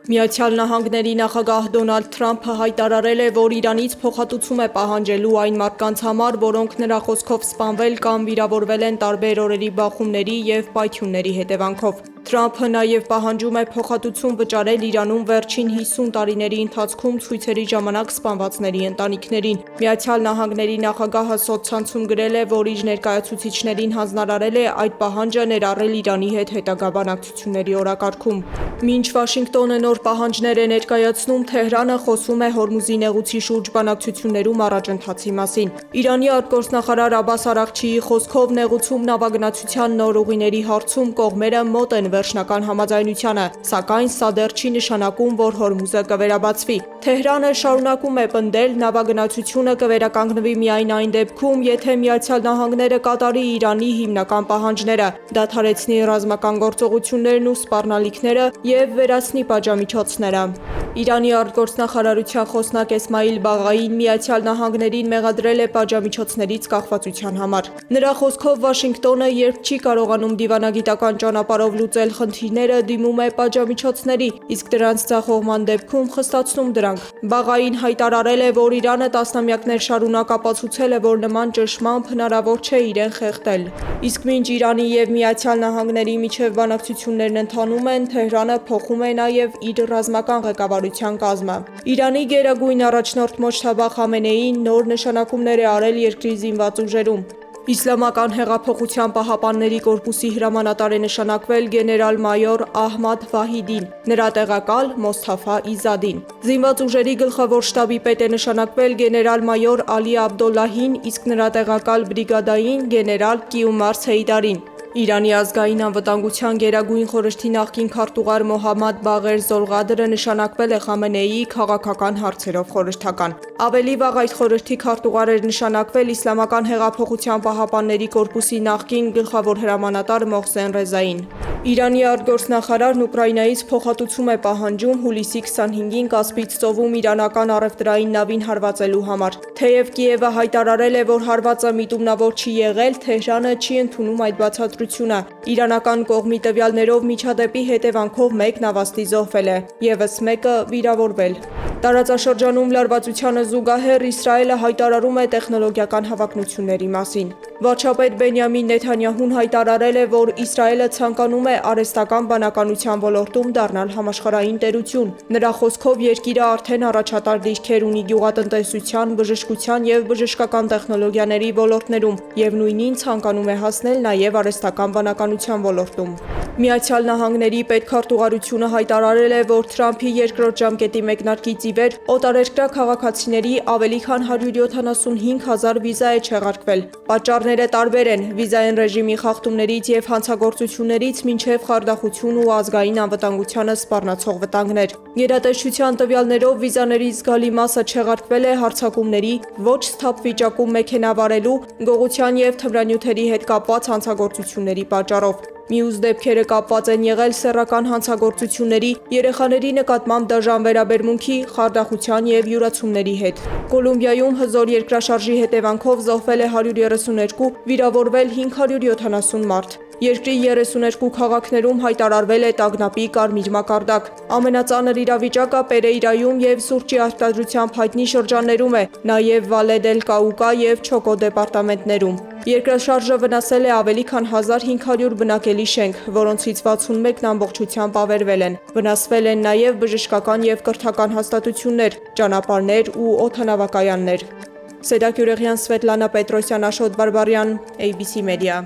Միացյալ Նահանգների նախագահ Դոնալդ Թրամփը հայտարարել է, որ Իրանից փոխհատուցում է պահանջելու այն մարդկանց համար, որոնք նրա խոսքով սպանվել կամ վիրավորվել են տարբեր օրերի բախումների և պայթյունների հետևանքով։ Թրամփը նաև պահանջում է փոխհատուցում վճարել Իրանում վերջին 50 տարիների ընթացքում ցույցերի ժամանակ սպանվածների ընտանիքներին։ Միացյալ Նահանգների նախագահը սոցցանցում գրել է, որ իր ներկայացուցիչներին հանձնարարել է այդ պահանջը ներառել Իրանի հետ հետագա բանակցությունների օրակարգում։ Մինչ Վաշինգտոնը նոր պահանջներ է ներկայացնում, Թեհրանը խոսում է Հորմուզի նեղուցի շուրջ բանակցություններում առաջընթացի մասին։ Իրանի արտգործնախարար Աբբաս Արաղչիի խոսքով նեղուցում նավագնացության նոր ուղիների հարցում կողմերը մոտ են վերջնական համաձայնությանը, սակայն սա դեռ չի նշանակում, որ Հորմուզը կվերաբացվի։ Թեհրանը շարունակում է պնդել, նավագնացությունը կվերականգնվի միայն այն դեպքում, եթե Միացյալ Նահանգները կատարի Իրանի հիմնական պահանջները, դադարեցնի ռազմական գործողություններն ու սպառնալիքները և վերացնի պատժամիջոցները։ Իրանի արտգործնախարարության խոսնակ Էսմայիլ Բաղային Միացյալ Նահանգներին մեղադրել է պատժամիջոցներից կախվածության համար։ Նրա խոսքով Վաշինգտոնը, երբ չի կարողանում դիվանագիտական ճանապարհով լուծել խնդիրները, դիմում է պատժամիջոցների, իսկ դրանց ձախողման դեպքում խստացնում դրանք։ Բաղային հայտարարել է, որ Իրանը տասնամյակներ շարունակ ապացուցել է, որ նման ճնշմամբ հնարավոր չէ իրեն խեղդել։ Իսկ մինչ Իրանի և Միացյալ Նահանգների միջև բանակցություններն ընթանում են, Թեհրանը փոխում է նաև իր ռազմական ղեկավարության կազմը։ Իրանի գերագույն առաջնորդ Մոջթաբա Խամենեին նոր նշանակումներ է արել երկրի զինված ուժերում։ Իսլամական հեղափոխության պահապանների կորպուսի հրամանատար է նշանակվել գեներալ-մայոր Ահմադ Վահիդին, նրա տեղակալ Մոսթաֆա Իզադին։ Զինված ուժերի գլխավոր շտաբի պետ է նշանակվել գեներալ-մայոր Ալի Աբդոլլահին, իսկ նրա տեղակալ բրիգադային գեներալ Կիումար Սեյդարին։ Իրանի ազգային անվտանգության գերագույն խորհրդի նախկին քարտուղար Մոհամմադ Բաղեր Զոլղադրը նշանակվել է Խամենեիի քաղաքական հարցերով խորհրդական։ Ավելի վաղ այդ խորհրդի քարտուղար էր նշանակվել Իսլամական հեղափոխության պահապանների կորպուսի նախկին գլխավոր հրամանատար Մոհսեն Ռեզային։ Իրանի արտգործնախարարն Ուկրաինայից փոխհատուցում է պահանջում հուլիսի 25-ին Կասպից ծովում իրանական առևտրային նավին հարվածելու համար։ Թեև Կիևը հայտարարել է, որ հարվածը միտումնավոր չի եղել, Թեհրանը չի ընդունում այդ բացատրությունը։ Իրանական կողմի տվյալներով միջադեպի հետևանքով մեկ նավաստի զոհվել է, ևս մեկը վիրավորվել։ Տարածաշրջանում լարվածությանը զուգահեռ Իսրայելը հայտարարում է տեխնոլոգիական հավակնությունների մասին։ Վարչապետ Բենյամին Նեթանյահուն հայտարարել է, որ Իսրայելը ցանկանում է արհեստական բանականության ոլորտում դառնալ համաշխարհային տերություն։ Նրա խոսքով երկիրը արդեն առաջատար դիրքեր ունի գյուղատնտեսության, բժշկության և բժշկական տեխնոլոգիաների ոլորտներում և նույնին ցանկանում է հասնել նաև արհեստական բանականության ոլորտում։ Միացյալ Նահանգների պետքարտուղարությունը հայտարարել է, որ Թրամփի երկրորդ ժամկետի մեկնարկից ի վեր օտարերկրյա քաղաքացիների ավելի քան 175,000 վիզա է չեղարկվել։ Պատճառները տարբեր են՝ վիզային ռեժիմի խախտումներից և հանցագործություններից մինչև խարդախություն ու ազգային անվտանգությանը սպառնացող վտանգներ։ Գերատեսչության տվյալներով վիզաների զգալի մասը չեղարկվել է հարձակումների, ոչ սթափ վիճակում մեքենա վարելու, գողության և թմրանյութերի հետ կապված հանցագործությունների պատճառով։ Մյուս դեպքերը կապված են եղել սեռական հանցագործությունների, երեխաների նկատմամբ դաժան վերաբերմունքի, խարդախության և յուրացումների հետ։ Կոլումբիայում հզոր երկրաշարժի հետևանքով զոհվել է 132, վիրավորվել 570 մարդ։ Երկրի 32 քաղաքներում հայտարարվել է տագնապի կարմիր մակարդակ։ Ամենածանր իրավիճակը Պերեյրայում և սուրճի արտադրությամբ հայտնի շրջաններում է, նաև Վալե դել Կաուկա և Չոկո դեպարտամենտներում։ Երկրաշարժը վնասել է ավելի քան 1500 բնակելի շենք, որոնցից 61-ն ամբողջությամբ ավերվել են։ Վնասվել են նաև բժշկական և կրթական հաստատություններ, ճանապարհներ ու օդանավակայաններ։ Սեդակ Յուրեղյան, Սվետլանա Պետրոսյան, Աշոտ Բարբարյան, ABC Media։